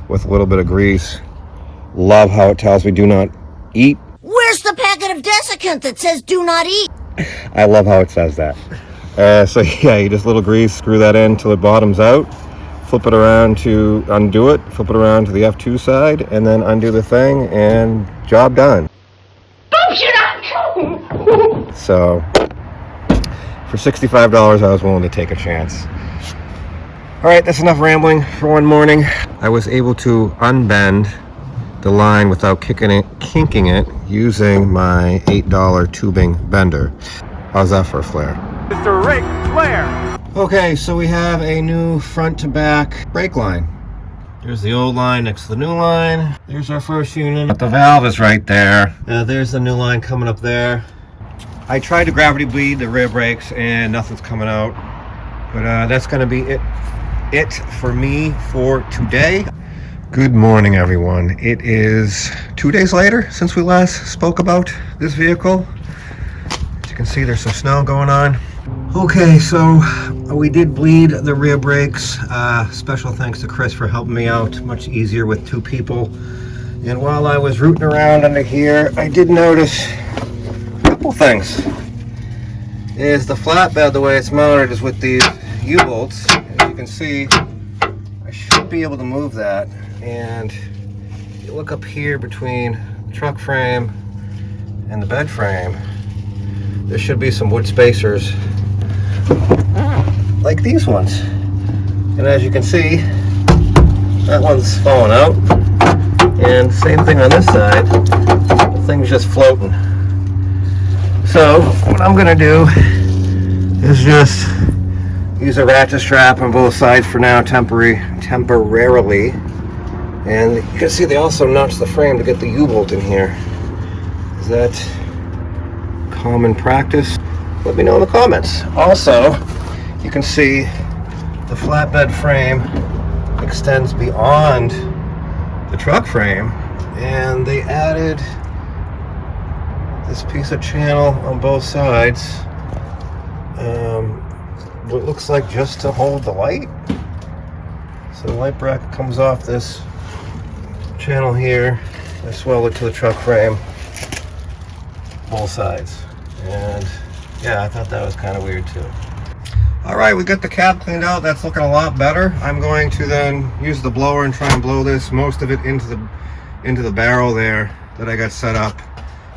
with a little bit of grease. Love how it tells me do not eat. Where's the packet of desiccant that says do not eat? I love how it says that. So yeah, you just little grease, screw that in till it bottoms out, flip it around to undo it, flip it around to the F2 side, and then undo the thing, and job done. So for $65, I was willing to take a chance. All right, that's enough rambling for one morning. I was able to unbend the line without kinking it using my $8 tubing bender. How's that for a flare? Mr. Rick Flair. Okay, so we have a new front to back brake line. There's the old line next to the new line. There's our first unit. But the valve is right there. There's the new line coming up there. I tried to gravity bleed the rear brakes and nothing's coming out. But that's gonna be it for me for today. Good morning, everyone. It is 2 days later since we last spoke about this vehicle. As you can see, there's some snow going on. Okay, so we did bleed the rear brakes. Special thanks to Chris for helping me out. Much easier with 2 people. And while I was rooting around under here, I did notice a couple things. Is the flatbed, the way it's mounted, is with these U-bolts. As you can see, I should be able to move that. And you look up here between the truck frame and the bed frame, there should be some wood spacers like these ones. And as you can see, that one's falling out. And same thing on this side, the thing's just floating. So what I'm gonna do is just use a ratchet strap on both sides for now, temporarily. And you can see they also notched the frame to get the U-bolt in here. Is that common practice? Let me know in the comments. Also, you can see the flatbed frame extends beyond the truck frame, and they added this piece of channel on both sides. What looks like just to hold the light. So the light bracket comes off this channel here. I swell it to the truck frame. both sides. And yeah, I thought that was kind of weird too. All right, we got the cab cleaned out. That's looking a lot better. I'm going to then use the blower and try and blow this, most of it into the barrel there that I got set up.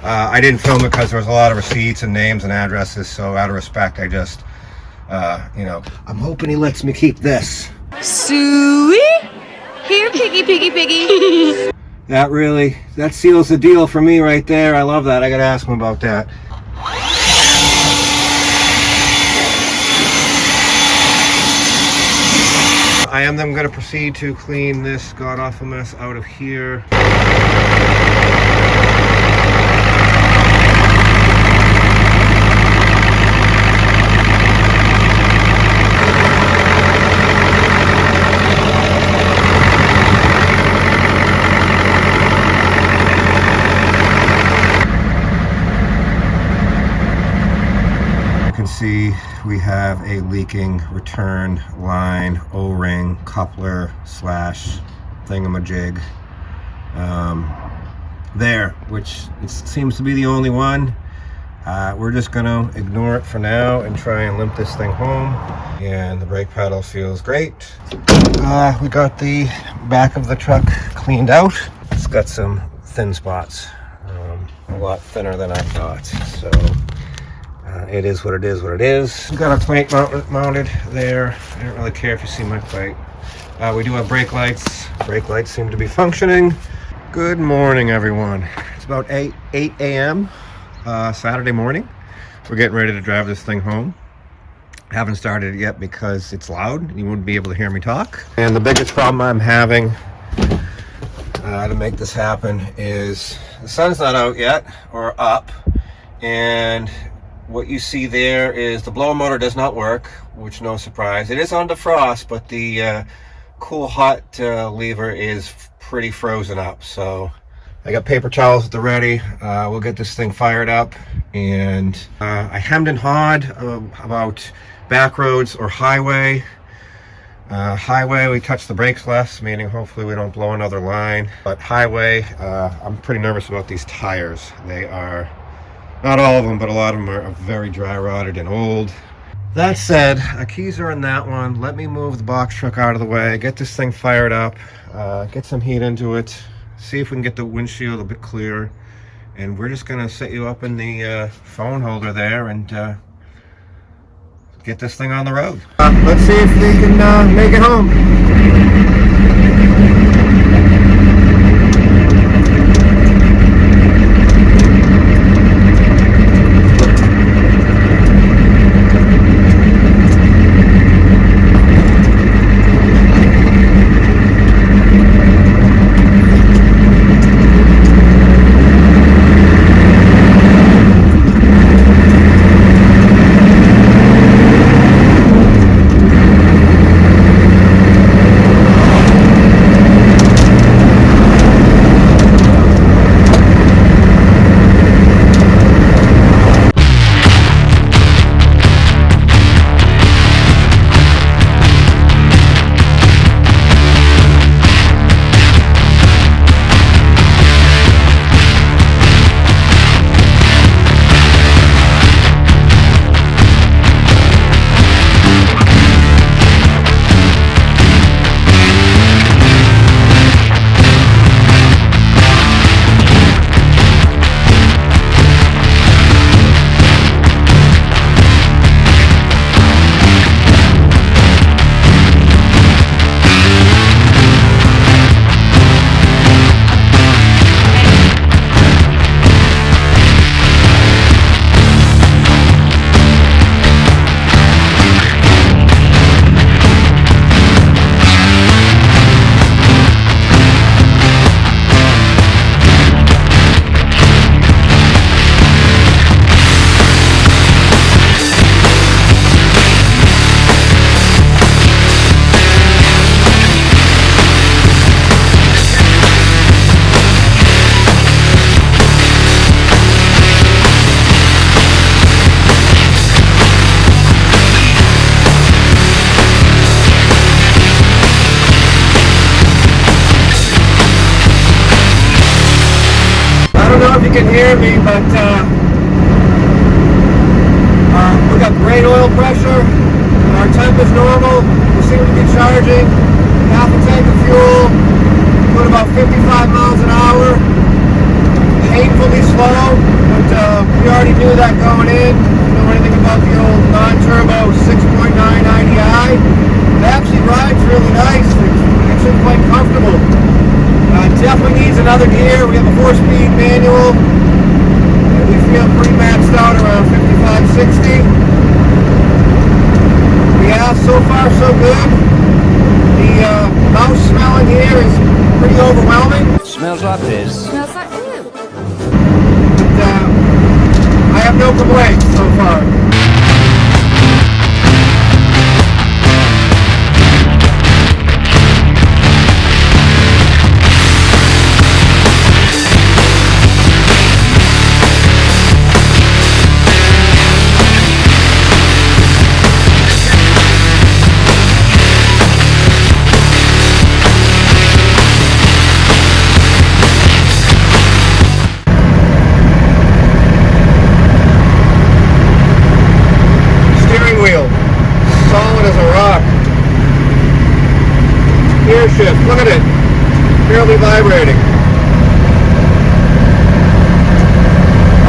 I didn't film it because there was a lot of receipts and names and addresses, so out of respect, I just, you know, I'm hoping he lets me keep this. Suey? Here, piggy, piggy, piggy. That seals the deal for me right there. I love that. I gotta ask him about that. I am then going to proceed to clean this god-awful mess out of here. You can see we have a leaking return line O-ring coupler slash thingamajig there, which it seems to be the only one. We're just gonna ignore it for now and try and limp this thing home. And the brake pedal feels great. We got the back of the truck cleaned out. It's got some thin spots, a lot thinner than I thought, so it is what it is what it is. We've got our plate mounted there. I don't really care if you see my plate. We do have brake lights. Brake lights seem to be functioning. Good morning, everyone. It's about 8 a.m. Saturday morning. We're getting ready to drive this thing home. I haven't started it yet because it's loud. You wouldn't be able to hear me talk. And the biggest problem I'm having to make this happen is the sun's not out yet, or up, and what you see there is the blower motor does not work, which no surprise. It is on defrost, but the cool hot lever is pretty frozen up. So I got paper towels at the ready. We'll get this thing fired up. And I hemmed and hawed about back roads or highway. Highway, we touch the brakes less, meaning hopefully we don't blow another line. But highway, I'm pretty nervous about these tires. They are, not all of them, but a lot of them are very dry rotted and old. That said, keys are in that one. Let me move the box truck out of the way, get this thing fired up, get some heat into it, see if we can get the windshield a bit clearer. And we're just gonna set you up in the phone holder there and get this thing on the road. Let's see if we can make it home. I don't know if you can hear me, but pressure. Our temp is normal. We seem to be charging half a tank of fuel, doing about 55 miles an hour. Painfully slow, but we already knew that going in. If you know anything about the old non-turbo 6.9 IDI, it actually rides really nice. It's actually quite comfortable. Definitely needs another gear. We have a 4-speed manual. And we feel pretty maxed out around 55, 60. Yeah, so far so good. The mouse smell in here is pretty overwhelming. Smells like piss. Smells like ew. I have no complaints so far. Gear shift, look at it, barely vibrating.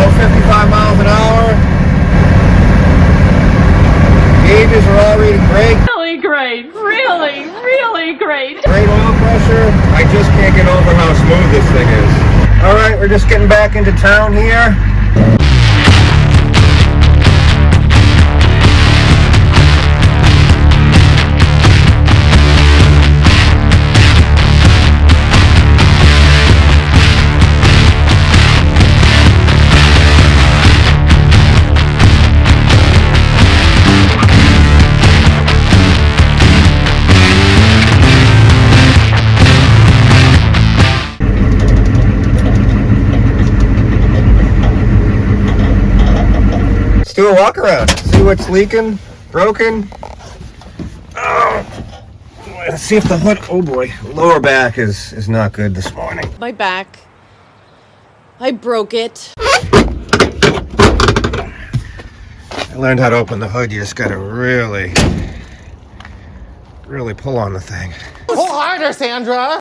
Oh, 55 miles an hour. Gauges are all reading great. Really great. Really, really great. Great oil pressure. I just can't get over how smooth this thing is. All right, we're just getting back into town here. Let's do a walk around, see what's leaking, broken. Oh, let's see if the hood, oh boy, lower back is not good this morning. My back. I broke it. I learned how to open the hood. You just gotta really pull on the thing. Pull harder, Sandra!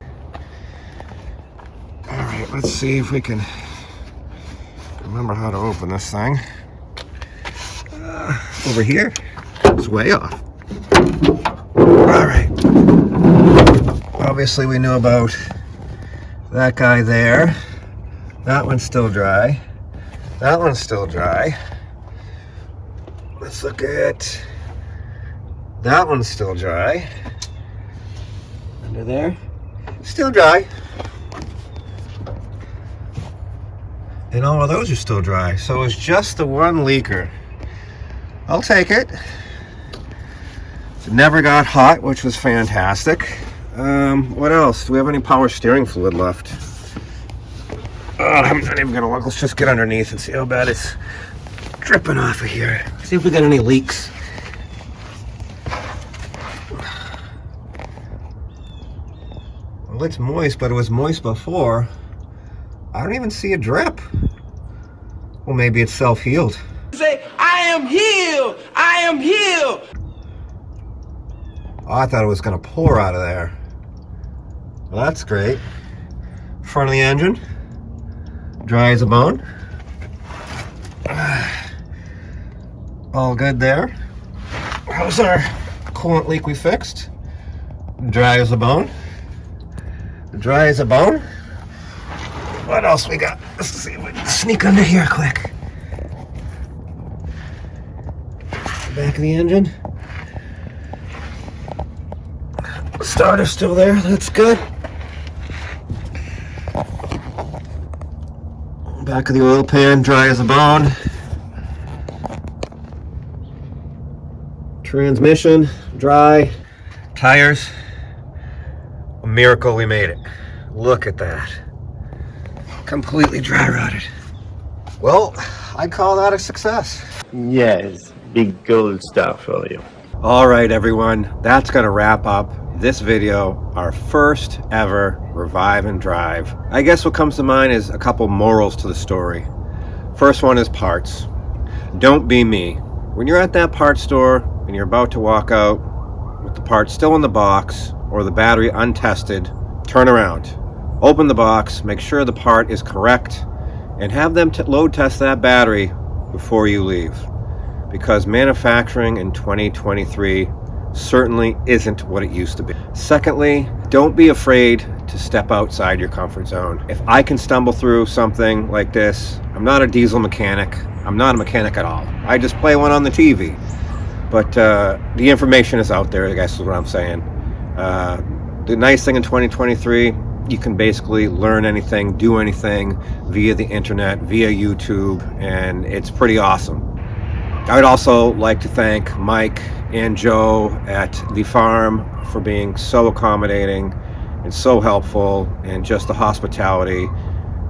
All right, let's see if we can remember how to open this thing. Over here, it's way off. All right. Obviously, we knew about that guy there. That one's still dry. That one's still dry. Let's look at that one's still dry. Under there, still dry. And all of those are still dry. So it's just the one leaker. I'll take it. It never got hot, which was fantastic. What else? Do we have any power steering fluid left? I'm not even gonna look. Let's just get underneath and see how bad it's dripping off of here. See if we got any leaks. Well, it's moist, but it was moist before. I don't even see a drip. Well, maybe it's self-healed. Say, I am healed! I am healed! Oh, I thought it was gonna pour out of there. Well, that's great. Front of the engine, dry as a bone. All good there. How's our coolant leak we fixed? Dry as a bone. Dry as a bone. What else we got? Let's see if we can sneak under here quick. Back of the engine. Starter's still there, that's good. Back of the oil pan, dry as a bone. Transmission, dry. Tires, a miracle we made it. Look at that. Completely dry rotted. Well, I call that a success. Yes, big gold star for you. All right, everyone, that's gonna wrap up this video, our first ever revive and drive. I guess what comes to mind is a couple morals to the story. First one is parts. Don't be me. When you're at that parts store and you're about to walk out with the part still in the box or the battery untested, turn around, open the box, make sure the part is correct, and have them load test that battery before you leave. Because manufacturing in 2023 certainly isn't what it used to be. Secondly, don't be afraid to step outside your comfort zone. If I can stumble through something like this, I'm not a diesel mechanic. I'm not a mechanic at all. I just play one on the TV. But the information is out there, I guess is what I'm saying. The nice thing in 2023, you can basically learn anything, do anything via the internet, via YouTube, and it's pretty awesome. I would also like to thank Mike and Joe at the farm for being so accommodating and so helpful, and just the hospitality.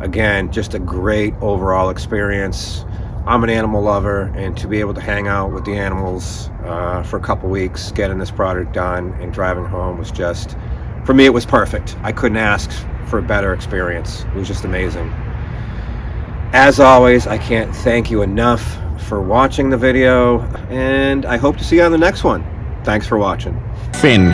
Again, just a great overall experience. I'm an animal lover, and to be able to hang out with the animals for a couple weeks, getting this product done and driving home was just, for me, it was perfect. I couldn't ask for a better experience. It was just amazing. As always, I can't thank you enough for watching the video, and I hope to see you on the next one. Thanks for watching. Finn.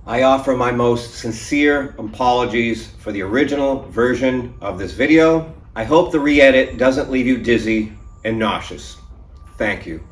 I offer my most sincere apologies for the original version of this video. I hope the re-edit doesn't leave you dizzy and nauseous. Thank you.